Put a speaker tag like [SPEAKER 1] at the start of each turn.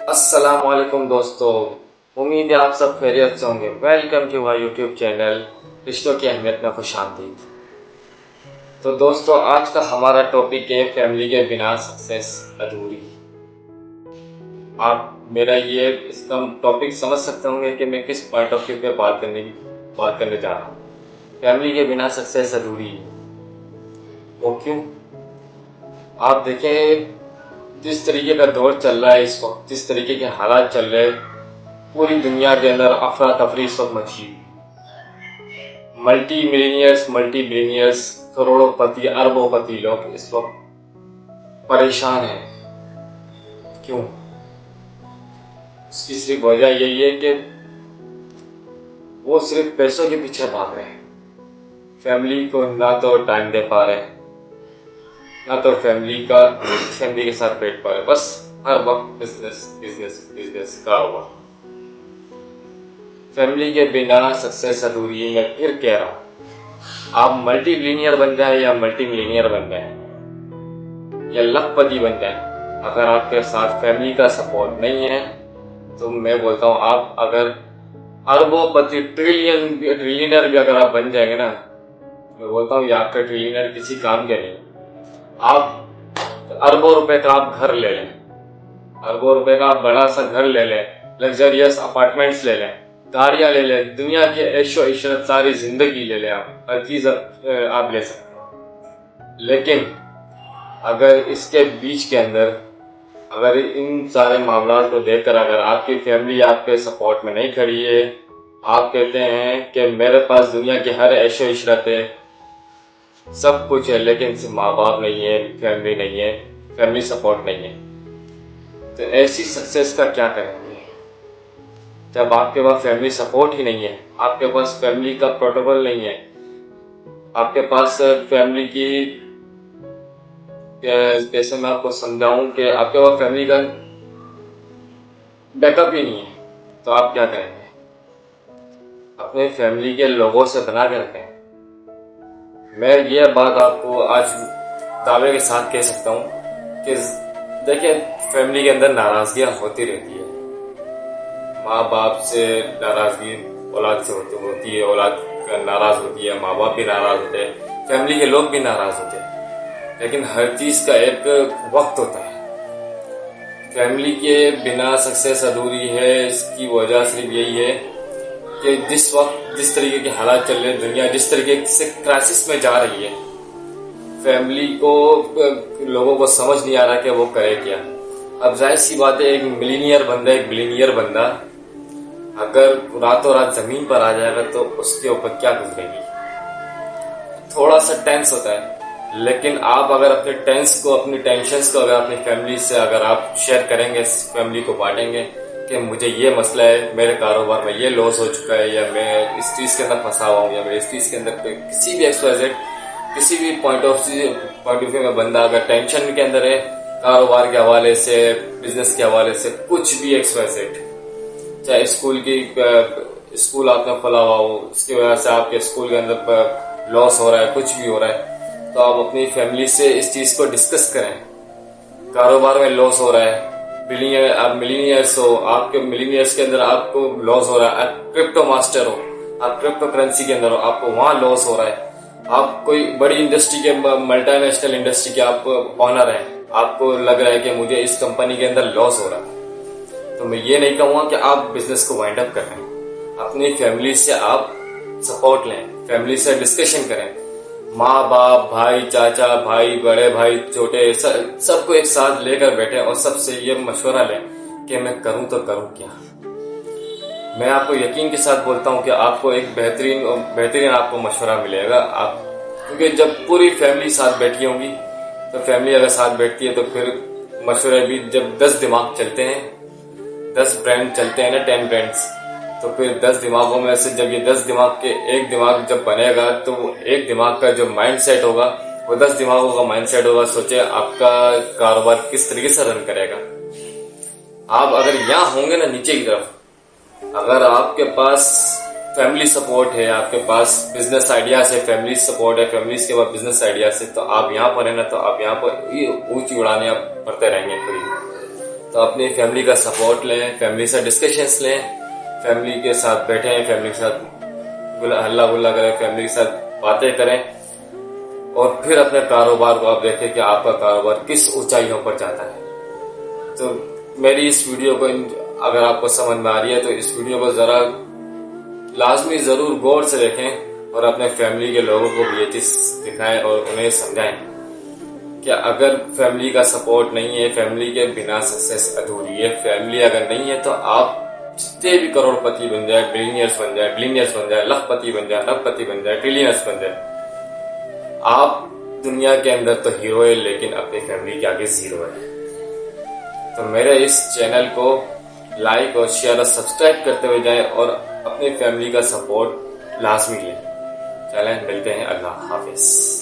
[SPEAKER 1] अस्सलामुअलैकुम दोस्तों, उम्मीद है आप सब खैरियत से होंगे। Welcome to my YouTube channel रिश्तों की अहमियत में खुश आमदीद। तो दोस्तों, आज का हमारा टॉपिक है फैमिली के बिना सक्सेस अधूरी। आप मेरा ये इसका टॉपिक समझ सकते होंगे कि मैं किस पॉइंट ऑफ व्यू पे बात करने जा रहा हूँ। फैमिली के बिना सक्सेस अधूरी है। वो क्यों? आप देखें, जिस तरीके का दौर चल रहा है इस वक्त, जिस तरीके के हालात चल रहे हैं, पूरी दुनिया के अंदर अफरा तफरी इस वक्त मची हुई। मल्टी बिलियनियर्स, करोड़ोंपति, अरबोंपति लोग इस वक्त परेशान हैं। क्यों? इसकी सिर्फ वजह यही है कि वो सिर्फ पैसों के पीछे भाग रहे हैं। फैमिली को ना तो टाइम दे पा रहे, ना तो फैमिली के साथ बैठ पा रहे। बस हर वक्त बिजनेस बिजनेस बिजनेस का हुआ। फैमिली के बिना सक्सेस अधूरी है। मैं फिर कह रहा हूँ, आप मल्टी बिलियनियर बन जाए या मल्टी मिलियनियर बन जाए या लखपति बन जाए, अगर आपके साथ फैमिली का सपोर्ट नहीं है तो मैं बोलता हूँ, आप अगर अरबोंपति ट्रिलियनर भी अगर आप बन जाएंगे ना, मैं बोलता हूँ ये आपका ट्रिलियनर किसी काम के नहीं। आप अरबों रुपए का आप घर ले लें, अरबों रुपए का आप बड़ा सा घर ले लें, लग्जरियस अपार्टमेंट्स ले लें, गाड़ियां ले लें, दुनिया के ऐशो इशरत सारी जिंदगी ले लें, आप हर चीज आप ले सकते हैं। लेकिन अगर इसके बीच के अंदर, अगर इन सारे मामलों को देखकर अगर आपकी फैमिली आपके सपोर्ट में नहीं खड़ी है, आप कहते हैं कि मेरे पास दुनिया की हर ऐशो इशरत है, सब कुछ है, लेकिन सिर्फ माँ बाप नहीं है, फैमिली नहीं है, फैमिली सपोर्ट नहीं है, तो ऐसी सक्सेस का क्या करेंगे जब आपके पास फैमिली सपोर्ट ही नहीं है, आपके पास फैमिली का प्रोटोकॉल नहीं है, आपके पास फैमिली की, जैसे मैं आपको समझाऊं कि आपके पास फैमिली का बैकअप ही नहीं है, तो आप क्या करेंगे? अपने फैमिली के लोगों से बना के रखें। मैं ये बात आपको आज दावे के साथ कह सकता हूँ कि देखिए, फैमिली के अंदर नाराजगियां होती रहती है। माँ बाप से नाराजगी औलाद से होती है, औलाद नाराज होती है, माँ बाप भी नाराज होते हैं, फैमिली के लोग भी नाराज होते हैं। लेकिन हर चीज का एक वक्त होता है। फैमिली के बिना सक्सेस अधूरी है। इसकी वजह सिर्फ यही है कि जिस वक्त जिस तरीके के हालात चल रहे हैं, दुनिया जिस तरीके से क्राइसिस में जा रही है, फैमिली को लोगों को समझ नहीं आ रहा कि वो करे क्या। अब जाहिर सी बात है, एक मिलीनियर बंदा, एक बिलियनियर बंदा अगर रातों रात जमीन पर आ जाएगा तो उसके ऊपर क्या गुजरेगी। थोड़ा सा टेंस होता है, लेकिन आप अगर अपने टेंस को, अपनी टेंशन्स को अगर अपनी फैमिली से अगर आप शेयर करेंगे, फैमिली को बांटेंगे कि मुझे ये मसला है, मेरे कारोबार में ये लॉस हो चुका है, या मैं इस चीज के अंदर फंसा हुआ हूँ, या मैं इस चीज के अंदर किसी भी एक्सवाइजेड, किसी भी पॉइंट ऑफ व्यू में बंदा अगर टेंशन के अंदर है, कारोबार के हवाले से, बिजनेस के हवाले से, कुछ भी एक्सवाइजेड, चाहे स्कूल आपने खोला हुआ हो, उसकी वजह से आपके स्कूल के अंदर लॉस हो रहा है, कुछ भी हो रहा है, तो आप अपनी फैमिली से इस चीज को डिस्कस करें। कारोबार में लॉस हो रहा है, आप मिलीनियर्स हो, आपके मिलीनियर्स के अंदर आपको लॉस हो रहा है, आप क्रिप्टो मास्टर हो, आप क्रिप्टो करेंसी के अंदर हो, आपको वहां लॉस हो रहा है, आप कोई बड़ी इंडस्ट्री के, मल्टीनेशनल इंडस्ट्री के आप ऑनर हैं, आपको लग रहा है कि मुझे इस कंपनी के अंदर लॉस हो रहा है, तो मैं ये नहीं कहूंगा कि आप बिजनेस को वाइंड अप करें। अपनी फैमिली से आप सपोर्ट लें, फैमिली से डिस्कशन करें, माँ बाप, भाई, चाचा, भाई, बड़े भाई, छोटे, सबको एक साथ लेकर बैठे और सबसे ये मशवरा लें कि मैं करूं तो करूं क्या। मैं आपको यकीन के साथ बोलता हूं कि आपको एक बेहतरीन आपको मशवरा मिलेगा। आप, क्योंकि जब पूरी फैमिली साथ बैठी होंगी, तो फैमिली अगर साथ बैठती है तो फिर मशवरे भी, जब 10 दिमाग चलते हैं, 10 ब्रांड चलते हैं ना, 10 ब्रांड्स, तो फिर 10 दिमागों में से जब ये 10 दिमाग के एक दिमाग जब बनेगा, तो एक दिमाग का जो माइंड सेट होगा वो 10 दिमागों का माइंड सेट होगा। सोचे आपका कारोबार किस तरीके से रन करेगा। आप अगर यहाँ होंगे ना, नीचे की तरफ, अगर आपके पास फैमिली सपोर्ट है, आपके पास बिजनेस आइडियाज है, फैमिली सपोर्ट है, फैमिली के पास बिजनेस आइडियाज है, तो आप यहाँ पर है ना, तो आप यहाँ पर ऊंची उड़ाने आप पड़ते रहेंगे। तो अपनी फैमिली का सपोर्ट लें, फैमिली से डिस्कशंस लें, फैमिली के साथ बैठें, फैमिली के साथ हल्ला गुल्ला करें, फैमिली के साथ बातें करें और फिर अपने कारोबार को आप देखें कि आपका कारोबार किस ऊंचाइयों पर जाता है। तो मेरी इस वीडियो को अगर आपको समझ में आ रही है तो इस वीडियो को जरा लाजमी जरूर गौर से देखें और अपने फैमिली के लोगों को भी ये चीज दिखाएं और उन्हें समझाएं कि अगर फैमिली का सपोर्ट नहीं है, फैमिली के बिना सक्सेस अधूरी है। फैमिली अगर नहीं है तो आप जितने भी करोड़पति बन जाए, बिलियनियर्स बन जाए, लखपति बन जाए, अरबपति बन जाए, ट्रिलियनर्स बन जाए, आप दुनिया के अंदर तो हीरो है लेकिन अपनी फैमिली के आगे जीरो है। तो मेरे इस चैनल को लाइक और शेयर और सब्सक्राइब करते हुए जाएं और अपनी फैमिली का सपोर्ट लाजमी लें। चलें, मिलते हैं। अल्लाह हाफिज।